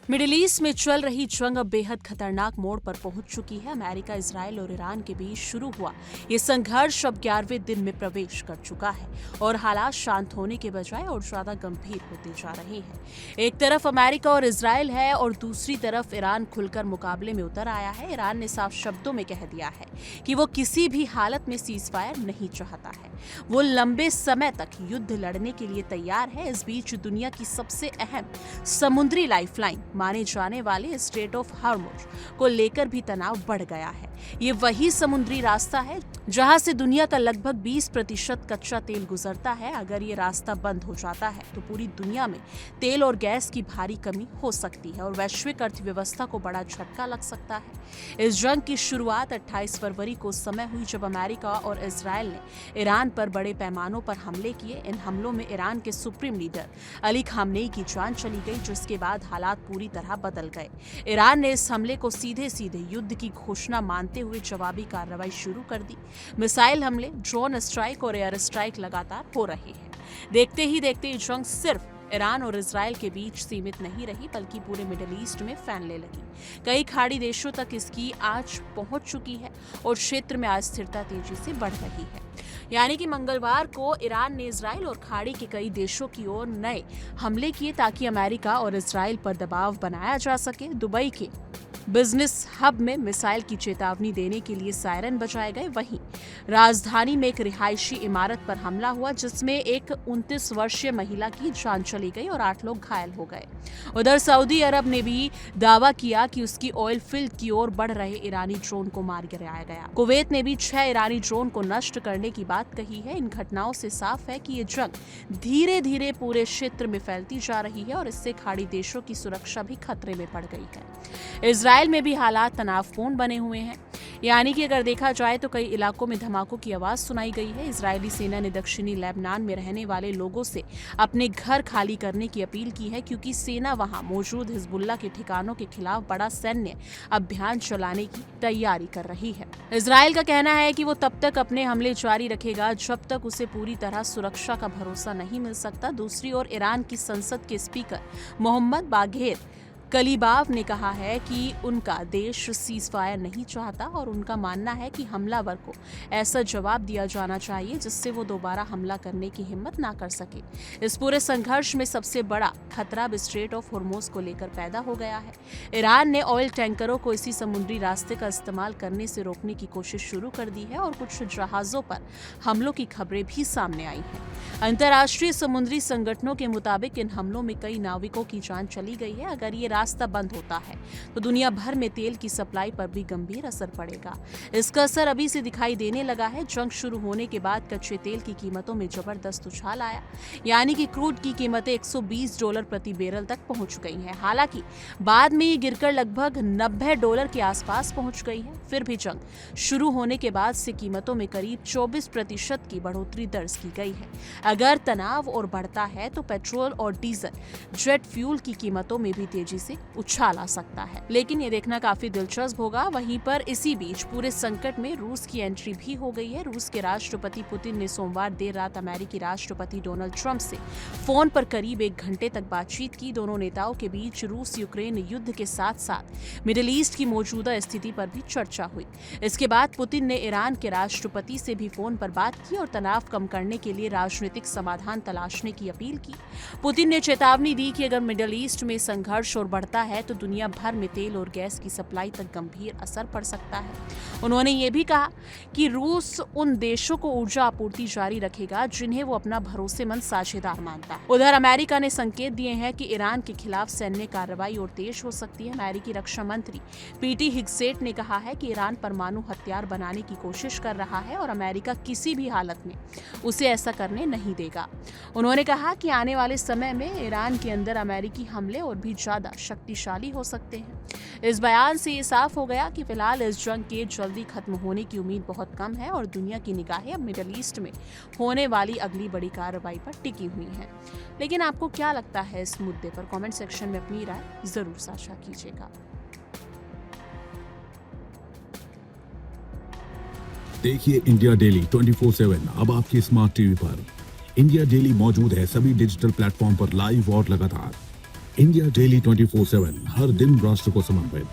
Middle east में चल रही जंग अब बेहद खतरनाक मोड़ पर पहुंच चुकी है। अमेरिका, इजराइल और ईरान के बीच शुरू हुआ ये संघर्ष अब 11वें दिन में प्रवेश कर चुका है और हालात शांत होने के बजाय और ज्यादा गंभीर होते जा रहे हैं। एक तरफ अमेरिका और इजराइल है और दूसरी तरफ ईरान खुलकर मुकाबले में उतर आया है। ईरान ने साफ शब्दों में कह दिया है कि वो किसी भी हालत में सीजफायर नहीं चाहता है। वो लंबे समय तक युद्ध लड़ने के लिए तैयार है। इस बीच दुनिया की सबसे अहम समुद्री लाइफलाइन माने जाने वाले स्ट्रेट ऑफ हॉर्मुज को लेकर भी तनाव बढ़ गया है। ये वही समुद्री रास्ता है जहां से दुनिया का लगभग 20% कच्चा तेल गुजरता है। अगर ये रास्ता बंद हो जाता है तो पूरी दुनिया में तेल और गैस की भारी कमी हो सकती है और वैश्विक अर्थव्यवस्था को बड़ा झटका लग सकता है। इस जंग की शुरुआत 28 फरवरी को उस समय हुई जब अमेरिका और इजराइल ने ईरान पर बड़े पैमानों पर हमले किए। इन हमलों में ईरान के सुप्रीम लीडर अली खामनेई की जान चली गई, जिसके बाद हालात पूरी तरह बदल गए। ईरान ने इस हमले को सीधे सीधे युद्ध की घोषणा मानते हुए जवाबी कार्रवाई शुरू कर दी। मिसाइल हमले, ड्रोन स्ट्राइक और एयर स्ट्राइक लगातार हो रहे हैं। देखते ही देखते ये जंग सिर्फ ईरान और इजराइल के बीच सीमित नहीं रही बल्कि पूरे मिडिल ईस्ट में फैलने लगी। कई खाड़ी देशों तक इसकी आंच पहुंच चुकी है और क्षेत्र में अस्थिरता तेजी से बढ़ रही है। यानी कि मंगलवार को ईरान ने इजराइल और खाड़ी के कई देशों की ओर नए हमले किए ताकि अमेरिका और इजराइल पर दबाव बनाया जा सके। दुबई के बिजनेस हब में मिसाइल की चेतावनी देने के लिए सायरन बजाए गए। वहीं राजधानी में एक रिहायशी इमारत पर हमला हुआ जिसमें एक 29 वर्षीय महिला की जान चली गई और 8 लोग घायल हो गए। उधर सऊदी अरब ने भी दावा किया कि उसकी ऑयल फील्ड की ओर बढ़ रहे ईरानी ड्रोन को मार गिराया गया। कुवैत ने भी 6 ईरानी ड्रोन को नष्ट करने की बात कही है। इन घटनाओं से साफ है कि ये जंग धीरे धीरे पूरे क्षेत्र में फैलती जा रही है और इससे खाड़ी देशों की सुरक्षा भी खतरे में पड़ गई है। इजराइल में भी हालात तनावपूर्ण बने हुए हैं। यानी कि अगर देखा जाए तो कई इलाकों में धमाकों की आवाज सुनाई गई है। इजरायली सेना ने दक्षिणी लेबनान में रहने वाले लोगों से अपने घर खाली करने की अपील की है क्योंकि सेना वहां मौजूद हिजबुल्लाह के ठिकानों के खिलाफ बड़ा सैन्य अभियान चलाने की तैयारी कर रही है। इजराइल का कहना है कि वो तब तक अपने हमले जारी रखेगा जब तक उसे पूरी तरह सुरक्षा का भरोसा नहीं मिल सकता। दूसरी ओर ईरान की संसद के स्पीकर मोहम्मद बाघेर कलीबाफ ने कहा है कि उनका देश सीजफायर नहीं चाहता और उनका मानना है कि हमलावर को ऐसा जवाब दिया जाना चाहिए जिससे वो दोबारा हमला करने की हिम्मत ना कर सके। इस पूरे संघर्ष में सबसे बड़ा खतरा स्ट्रेट ऑफ हॉर्मुज को लेकर पैदा हो गया है। ईरान ने ऑयल टैंकरों को इसी समुद्री रास्ते का इस्तेमाल करने से रोकने की कोशिश शुरू कर दी है और कुछ जहाजों पर हमलों की खबरें भी सामने आई हैं। अंतर्राष्ट्रीय समुद्री संगठनों के मुताबिक इन हमलों में कई नाविकों की जान चली गई है। अगर ये रास्ता बंद होता है तो दुनिया भर में तेल की सप्लाई पर भी गंभीर असर पड़ेगा। इसका असर अभी से दिखाई देने लगा है। जंग शुरू होने के बाद कच्चे तेल की कीमतों में जबरदस्त उछाल आया, यानी कि क्रूड की कीमतें $120 प्रति बैरल तक पहुंच गई हैं। हालांकि बाद में ये गिरकर लगभग $90 के आसपास पहुंच गई है। फिर भी जंग शुरू होने के बाद से कीमतों में करीब 24% की बढ़ोतरी दर्ज की गई है। अगर तनाव और बढ़ता है तो पेट्रोल और डीजल जेट फ्यूल की कीमतों में भी तेजी से उछाल आ सकता है, लेकिन ये देखना काफी दिलचस्प होगा। वहीं पर इसी बीच पूरे संकट में रूस की एंट्री भी हो गई है। रूस के राष्ट्रपति पुतिन ने सोमवार देर रात अमेरिकी राष्ट्रपति डोनाल्ड ट्रंप से फोन पर करीब 1 घंटे तक बातचीत की। दोनों नेताओं के बीच रूस यूक्रेन युद्ध के साथ साथ मिडिल ईस्ट की मौजूदा स्थिति पर भी चर्चा हुई। इसके बाद पुतिन ने ईरान के राष्ट्रपति से भी फोन पर बात की और तनाव कम करने के लिए राजनीतिक समाधान तलाशने की अपील की। पुतिन ने चेतावनी दी कि अगर मिडिल ईस्ट में संघर्ष और बढ़ता है तो दुनिया भर में तेल और गैस की सप्लाई तक गंभीर असर पड़ सकता है। उन्होंने ये भी कहा कि रूस उन देशों को ऊर्जा आपूर्ति जारी रखेगा जिन्हें वो अपना भरोसेमंद साझेदार मानता है। उधर अमेरिका ने संकेत दिए हैं कि ईरान के खिलाफ सैन्य कार्रवाई और तेज हो सकती है। अमेरिकी रक्षा मंत्री पीटी हिग्सेट ने कहा है कि ईरान परमाणु हथियार बनाने की कोशिश कर रहा है और अमेरिका किसी भी हालत में उसे ऐसा करने नहीं देगा। उन्होंने कहा कि आने वाले समय में ईरान के अंदर अमेरिकी हमले और भी ज्यादा शक्तिशाली हो सकते हैं। इस बयान से ये साफ हो गया कि फिलहाल इस जंग के जल्दी खत्म होने की उम्मीद बहुत कम है और दुनिया की निगाहें अब मिडिल ईस्ट में होने वाली अगली बड़ी कार्रवाई पर टिकी हुई हैं। लेकिन आपको क्या लगता है इस मुद्दे पर? कमेंट सेक्शन में अपनी राय जरूर साझा कीजिएगा। देखिए इंडिया डेली 24/7 अब आपकी स्मार्ट टीवी पर। इंडिया डेली मौजूद है सभी डिजिटल प्लेटफॉर्म पर लाइव और लगातार। इंडिया डेली 24/7, हर दिन राष्ट्र को समर्पित।